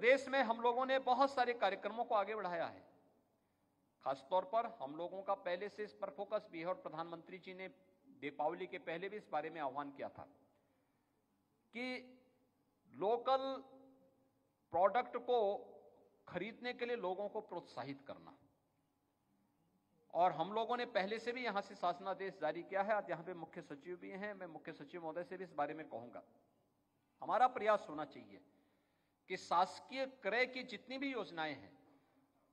देश में हम लोगों ने बहुत सारे कार्यक्रमों को आगे बढ़ाया है। खासतौर पर हम लोगों का पहले से इस पर फोकस भी है और प्रधानमंत्री जी ने दीपावली के पहले भी इस बारे में आह्वान किया था कि लोकल प्रोडक्ट को खरीदने के लिए लोगों को प्रोत्साहित करना। और हम लोगों ने पहले से भी यहां से शासनादेश जारी किया है। आज यहां पे मुख्य सचिव भी हैं, मैं मुख्य सचिव महोदय से भी इस बारे में कहूंगा। हमारा प्रयास होना चाहिए कि शासकीय क्रय की जितनी भी योजनाएं हैं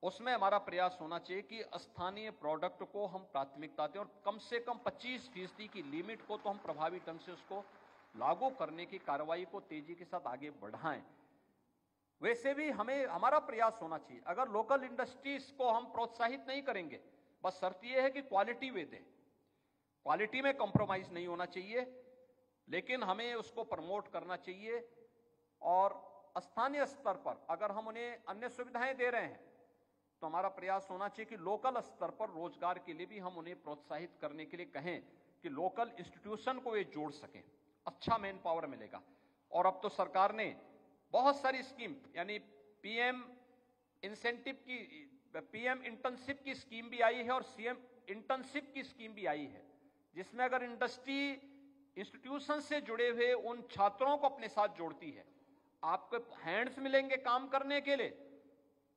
उसमें हमारा प्रयास होना चाहिए कि स्थानीय प्रोडक्ट को हम प्राथमिकता दें और कम से कम 25% की लिमिट को तो हम प्रभावी ढंग से उसको लागू करने की कार्रवाई को तेजी के साथ आगे बढ़ाएं। वैसे भी हमारा प्रयास होना चाहिए। अगर लोकल इंडस्ट्रीज को हम प्रोत्साहित नहीं करेंगे, बस शर्त यह है कि क्वालिटी वे दें, क्वालिटी में कॉम्प्रोमाइज नहीं होना चाहिए, लेकिन हमें उसको प्रमोट करना चाहिए। और स्थानीय स्तर पर अगर हम उन्हें अन्य सुविधाएं दे रहे हैं तो हमारा प्रयास होना चाहिए कि लोकल स्तर पर रोजगार के लिए भी हम उन्हें प्रोत्साहित करने के लिए कहें कि लोकल इंस्टीट्यूशन को वे जोड़ सकें, अच्छा मैन पावर मिलेगा। और अब तो सरकार ने बहुत सारी स्कीम, यानी पीएम इंटर्नशिप की स्कीम भी आई है और सीएम इंटर्नशिप की स्कीम भी आई है, जिसमें अगर इंडस्ट्री इंस्टीट्यूशन से जुड़े हुए उन छात्रों को अपने साथ जोड़ती है, आपको हैंड्स मिलेंगे काम करने के लिए,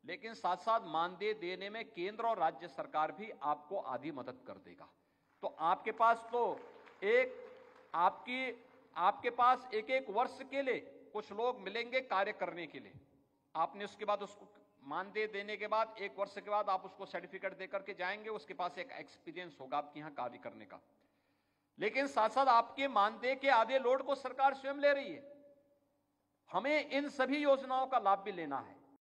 लेकिन साथ साथ मानदेय देने में केंद्र और राज्य सरकार भी आपको आधी मदद कर देगा। तो आपके पास तो आपके पास एक वर्ष के लिए कुछ लोग मिलेंगे कार्य करने के लिए। आपने उसके बाद उसको मानदेय देने के बाद 1 वर्ष के बाद आप उसको सर्टिफिकेट देकर के जाएंगे, उसके पास एक एक्सपीरियंस होगा आपके यहां कार्य करने का। लेकिन साथ साथ आपके मानदेय के आधे लोड को सरकार स्वयं ले रही है। हमें इन सभी योजनाओं का लाभ भी लेना है।